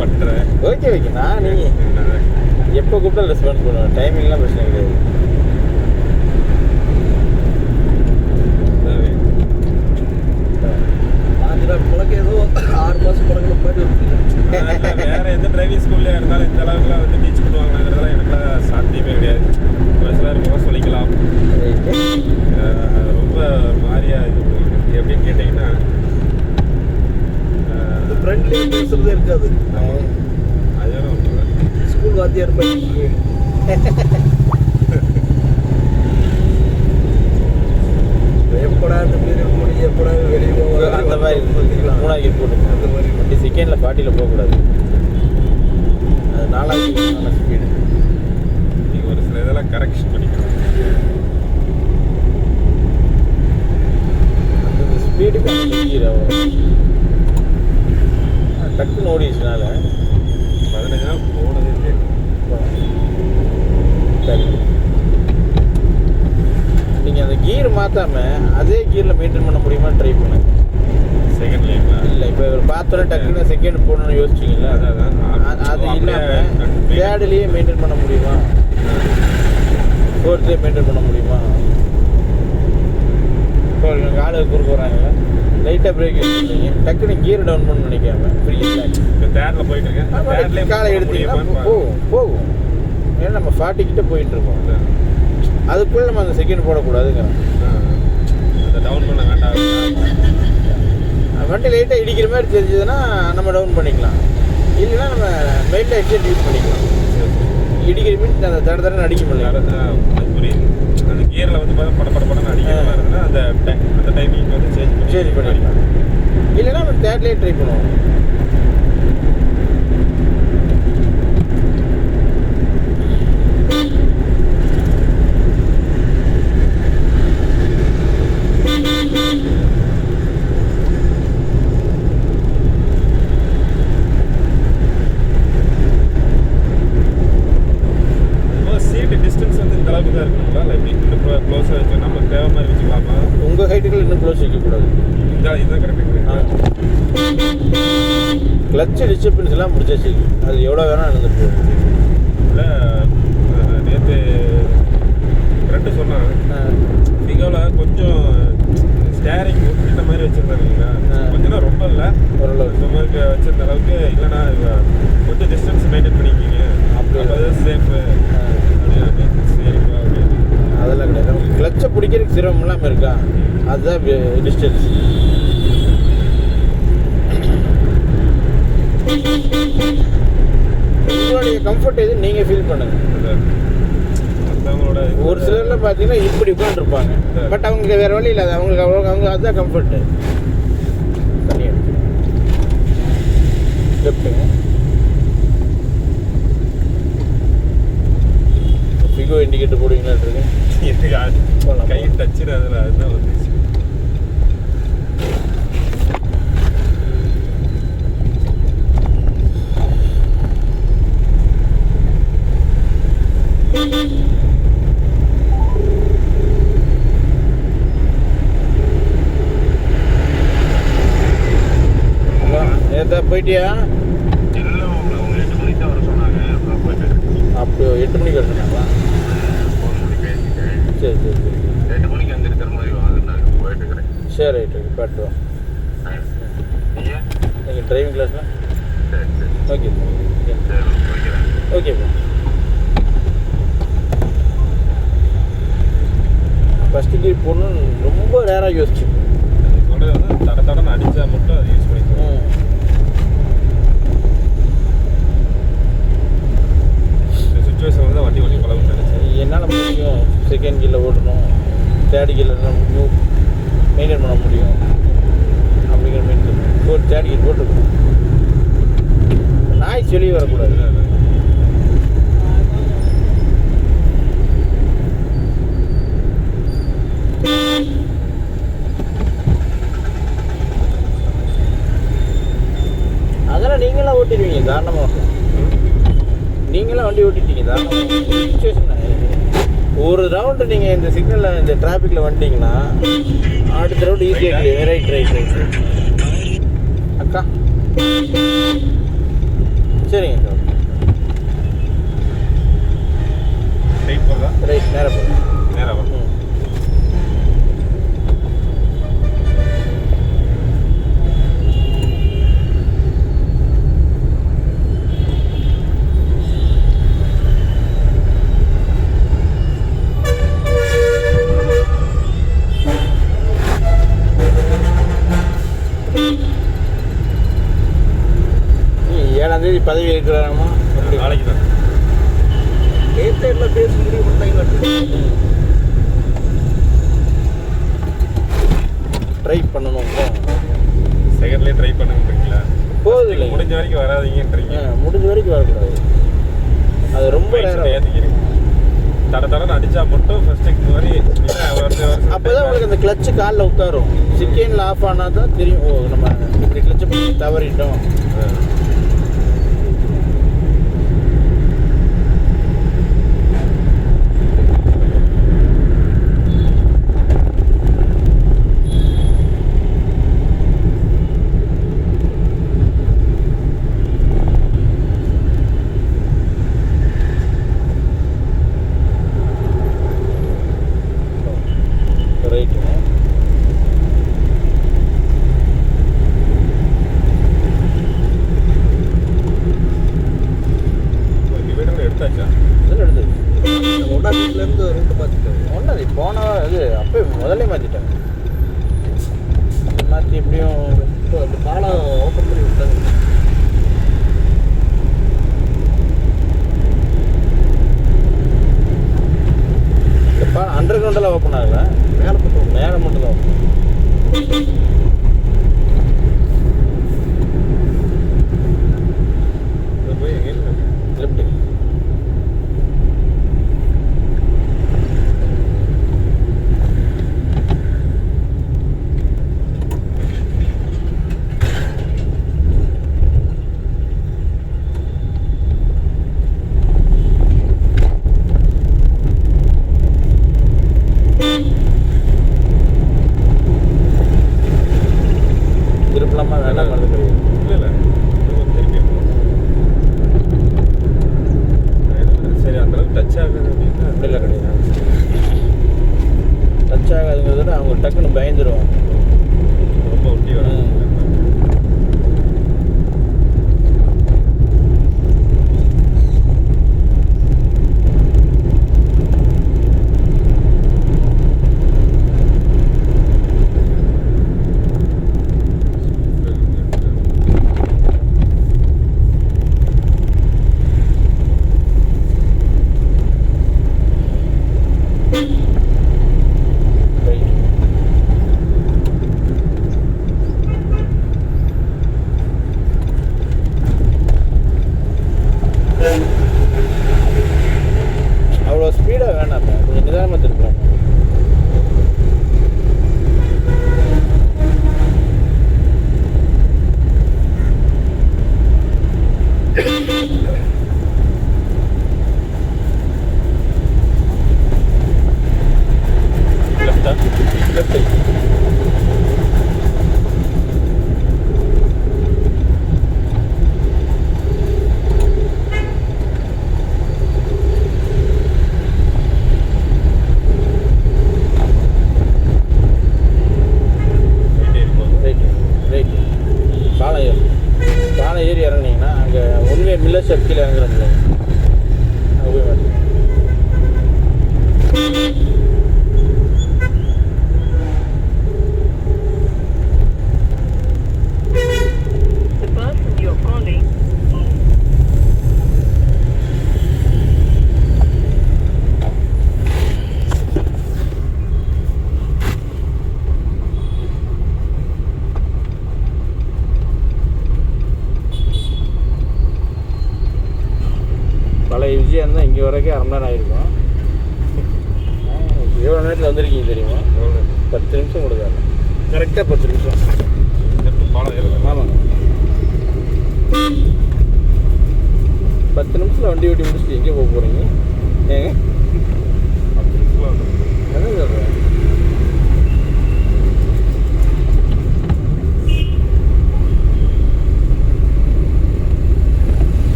பண்ணுறேன். Okay okay. நான் நீங்கள் எப்போ கூப்பிட்டாலும் ரெஸ்பான்ஸ் பண்ணுவேன். டைமிங்லாம் பிரச்சனை கிடையாது. உனக்கு ஏதோ 6 மாதம் பழகின மாதிரி வேறு எந்த டிரைவிங் ஸ்கூல்ல இருந்தாலும் இந்த அளவுக்குலாம் வந்து டீச் பண்ணுவாங்கங்கிறதெல்லாம் எனக்குலாம் சாத்தியமே கிடையாது. ஒரு சிலர் கூட சொல்லிக்கலாம். ரொம்ப மாதிரியா இது எப்படின்னு கேட்டிங்கன்னா ஃப்ரெண்ட்லி பேசுறதே இருக்காது. அதுதான் ஒன்று ஸ்கூல் வாத்தியார் மாதிரி எப்படா அந்த பீரியட் முடிஞ்சு எப்படா வெளியே போக அந்த மாதிரி 3 போட்டுங்க. அந்த மாதிரி வண்டி செகண்டில் 40ல் போகக்கூடாது. அது 4 ஸ்பீடு. நீங்கள் ஒரு சில இதெல்லாம் கரெக்ஷன் பண்ணிக்கலாம். அந்த ஸ்பீடுக்கு அந்த கீரை டக்குன்னு ஓடிச்சுனால 15 நாள் போனதே தெரியும். நீங்கள் அந்த கீர் மாற்றாமல் அதே கீரில் மெயின்டைன் பண்ண முடியுமான்னு ட்ரை பண்ணுங்க. செகண்ட் லைனில் இல்லை இப்போ பார்த்தோன்னே டக்குன்னு செகண்ட் போடணும்னு யோசிச்சிங்களா? அது இல்லாமல் தேர்ட்லேயே மெயின்டைன் பண்ண முடியுமா? 4த்லேயே மெயின்டைன் பண்ண முடியுமா? இப்போ காலை குறுக்க வராங்களா, லைட்டாக பிரேக் எடுத்துருக்கீங்க, டக்குன்னு கீர் டவுன் பண்ண நினைக்காம ஃப்ரீ இப்போ தேர்டில் போயிட்டு இருக்கேன். காலை எடுத்தீங்கன்னா போகும். ஏன்னா நம்ம 40 கிட்ட போயிட்டு இருக்கோம். அதுக்குள்ளே நம்ம அந்த செகண்ட் போடக்கூடாதுங்க. அதை டவுன் பண்ண வேண்டாம். வண்டி லைட்டாக இடிக்கிற மாதிரி தெரிஞ்சதுன்னா நம்ம டவுன் பண்ணிக்கலாம். இல்லைன்னா நம்ம லைட்டாக எக்ஸைட் யூஸ் பண்ணிக்கலாம். இடிக்கிற மீன்ஸ் அந்த தடவை அடிக்க முடியல. புரியுது. அந்த கியரில் வந்து படம் அடிக்கிற மாதிரி இருந்தால் அந்த டைமிங் வந்து சேஞ்ச் பண்ணிக்கலாம். இல்லைன்னா நம்ம தேர்ட்லேயே ட்ரை பண்ணுவோம். டிஸ்டன்ஸ் வந்து இந்த அளவுக்கு தான் இருக்குங்களா? இல்லை இன்னும் க்ளோஸாக வச்சு நம்ம தேவை மாதிரி வச்சுக்கலாமா? உங்கள் ஹைட்டுகள் இன்னும் க்ளோஸ் வைக்கக்கூடாது. இதுதான் கரெக்டாக. கிளச்சு டிஸ்டர்பன்ஸ் எல்லாம் முடிச்சாச்சு. அது எவ்வளோ வேணால் நடந்துட்டு போகும். இல்லை நேற்று ஃப்ரெண்டு சொன்னான், ஃபிகோவில் கொஞ்சம் ஸ்டேரிங் இந்த மாதிரி வச்சுருந்தாங்களா, கொஞ்சம் ரொம்ப இல்லை ஓரளவு இந்த மாதிரி வச்சிருந்த அளவுக்கு. இல்லைனா கொஞ்சம் டிஸ்டன்ஸ் மெயின்டைன் பண்ணிக்கிங்க, அப்போ சேஃபு அதெல்லாம் கிடையாது. நமக்கு கிளச்சை பிடிக்கிறதுக்கு சிரமம் இல்லாமல் இருக்கா, அதுதான் டிஸ்டன்ஸ். உங்களுடைய கம்ஃபர்ட் எது நீங்கள் ஃபீல் பண்ணுங்கள். ஒரு சிலர்லாம் பார்த்தீங்கன்னா இப்படி உட்காந்துருப்பாங்க. பட் அவங்களுக்கு வேறு வழி இல்லை. அவங்களுக்கு அவங்க அதுதான் கம்ஃபர்ட்டு. தண்ணி எடுத்து லெஃப்ட்டுங்க. ஃபிகோ இண்டிகேட்டர் போடுவீங்களா இருக்கு. கை டச்சுரு அதில் அதுதான் வந்துச்சு. நேற்று போயிட்டியா? அப்போ 8 மணிக்கு வர சொன்னாங்களா? சரி சரி சரி 8 மணிக்கு அங்கே இருக்கிற மாதிரி போயிட்டு இருக்கிறேன். சரி ரைட் ஓகே பாட்டு வா. நீங்கள் டிரைவிங் கிளாஸ்லாம் ஓகே ஓகேப்பா. ஃபஸ்ட்டு கீர் போடணும்னு ரொம்ப ரேராக யோசிச்சு தடன்னு அடித்தா மட்டும் அதை யூஸ் பண்ணிக்குவோம். இந்த சுச்சுவேஷன் வந்து வண்டி பழகும் நினைச்சேன். என்னால் முடியும். செகண்ட் கீரில் ஓடணும், தேர்ட் கீரில் மெயின்டைன் பண்ண முடியும் அப்படிங்கிற மெயின்டைன் தேர்ட் கீர் போட்டுருக்கோம். நாய்ஸ் வெளியே வரக்கூடாது. அதெல்லாம் நீங்களாம் ஓட்டிடுவீங்க தாராளமாக. நீங்களாம் வண்டி ஓட்டிட்டீங்க தாராளமாக. சுச்சுவேஷன் ஒரு ரவுண்டு நீங்கள் இந்த சிக்னலில் இந்த டிராஃபிக்கில் வந்துட்டிங்கன்னா அடுத்த ரவுண்டு ஈஸியாக ரைட் ரைட் ரைட் அக்கா சரிங்க சார். ரைட் போகிறதா? ரைட், நேராக போகிறேன். நேராக வரும். தேதி பதவி இருக்கிறாமா? நாளைக்கு தான் நேற்று எல்லாம் பேசி முடிவு பண்ணிட்டாங்க. ட்ரை பண்ணணும். செகண்ட்லேயே ட்ரை பண்ணுங்கன்றீங்களா? போகுது இல்லை, முடிஞ்ச வரைக்கும் வராதீங்கன்றீங்க. முடிஞ்ச வரைக்கும் வரக்கூடாது. அது ரொம்ப ஏற்றிக்கிறீங்க. தடன்னு அடித்தா மட்டும் ஃபர்ஸ்ட் இந்த மாதிரி அப்போ தான் உங்களுக்கு அந்த கிளச்சு காலில் உட்காரும். செகண்டில் ஆஃப் ஆனால் தான் தெரியும், ஓ நம்ம இப்படி கிளச்சு பண்ணி தவறிட்டோம். முதல்ல மாற்றிட்டாங்க. மாற்றி எப்படியும் அந்த பாலம் ஓப்பன் பண்ணி விட்டாங்க. இந்த பாலம் அண்டர் கிரவுண்டெல்லாம் ஓப்பன் ஆகல, மேலே மட்டும் தான் ஓப்பன். லெஃப்ட் திருப்பலாமா வேண்டாம் பண்ணுறது இல்லை திருப்பி சரி அந்தளவுக்கு டச் ஆகுது அப்படின்னா அப்படிலாம் கிடையாது. டச் ஆகாதுங்கிறத விட அவங்க டக்குன்னு பயந்துருவாங்க. ரொம்ப ஒட்டி வரும். அவ்வளோ ஸ்பீடாக வேணாம், கொஞ்சம் நிதானமாக திருப்பலாம். லெஃப்ட் பாலம் ஏறி இறங்குனீங்கன்னா அங்கே ஒன்வே மில்லர் சர்க்கில் இறங்குற முடியாது. அங்கே போய் மாட்டேன். The person you're calling பழைய விஜயம் இருந்தால் இங்கே வரைக்கும் அரை மணி நேரம் ஆகிருக்கும். எவ்வளோ நேரத்தில் வந்திருக்கீங்க தெரியுமா? 10 நிமிஷம் கொடுக்காது, கரெக்டாக 10 நிமிஷம். பாலம் ஏறுது. ஆமாங்க, 10 நிமிஷத்தில் வண்டி ஓட்டி முடிச்சுட்டு எங்கே போக போகிறீங்க? ஏங்க 10 நிமிஷம் வந்து அதான் சொல்கிறேன்.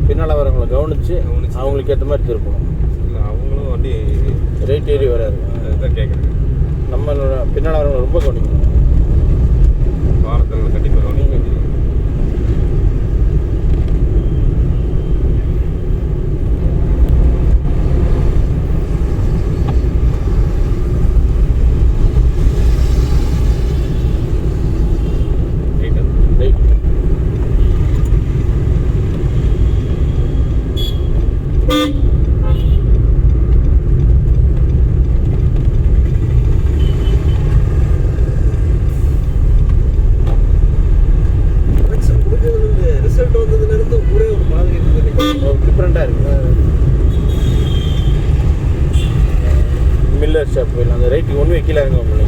பின்னால் வரவங்களை கவனித்து கவனிச்சு. அவங்களுக்கு ஏற்ற மாதிரி திருப்பணும். இல்லை அவங்களும் வண்டி ரைட் ஏறி வராது. அதுதான் கேட்குறேன். நம்மளோட பின்னால் வரவங்களை ரொம்ப கவனிக்கணும். பாலத்தில் கண்டிப்பாக கவனிக்க வேண்டியது. ரைட் எலெக்ஷன் முடிஞ்சதுலேருந்து ரிசல்ட் வந்ததுலேருந்து ஒரே ஒரு மாதிரி இருக்குது. டிஃப்ரெண்ட்டாக இருக்குது. மில்லர் ஷாப் போயிடலாம். அந்த ரைட்டுக்கு ஒன்று கீழே இறங்க முடியல.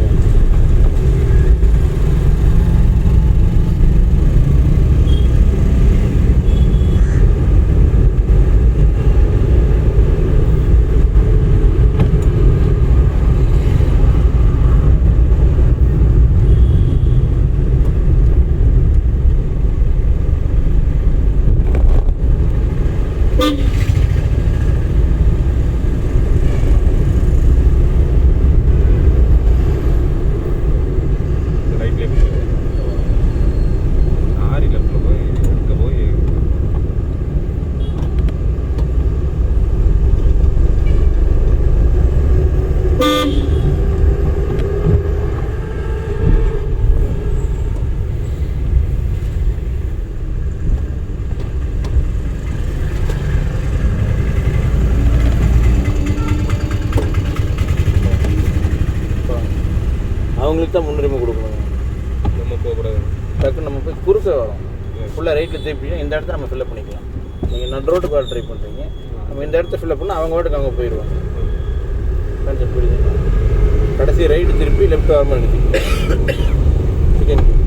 ரைட்லேயே போய் ஆரி லெஃப்டில் போய் அங்கே போய் அவங்களுக்கு தான் முன்னுரிமை கொடுக்கணும். நம்ம போகக்கூடாது. டக்குன்னு நம்ம போய் குறுக்க வரோம். ஃபுல்லாக ரைட்டில் திருப்பினா இந்த இடத்த நம்ம ஃபில்அப் பண்ணிக்கலாம். நீங்கள் நடு ரோட்டுக்கு வர ட்ரை பண்ணுறீங்க, நம்ம இந்த இடத்த ஃபில்அப் பண்ணால் அவங்க வாட்டுக்கு அங்கே போயிடுவாங்க. கொஞ்சம் புரியுதுங்களா? கடைசி ரைட்டு திருப்பி லெஃப்ட் வர மாதிரி நிறுத்திக்கலாம். செகண்ட்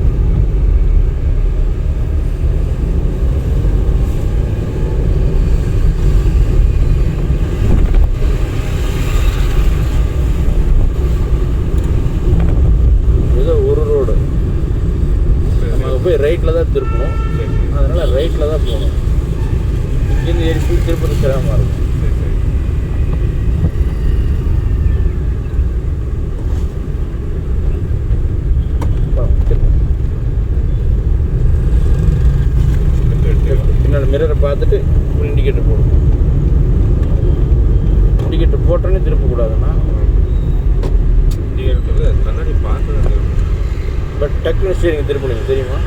ஏதோ ஒரு ரோடு நம்ம போய் ரைட்டில் தான் திருப்பணும். சரி அதனால் ரைட்டில் தான் போகணும். இங்கேருந்து ஏறி போய் திருப்பதி சிரமமாக இருக்கும். சரி சரி. பின்னால் மிரரை பார்த்துட்டு ஒரு இண்டிகேட்டர் போடணும். இண்டிகேட்டர் போட்டோன்னே திருப்பக்கூடாதுன்னா இங்கே இருக்கிறது கண்ணாடி பார்த்து பட் டக்குனு ஸ்டீரிங் திருப்பணும் தெரியுமா?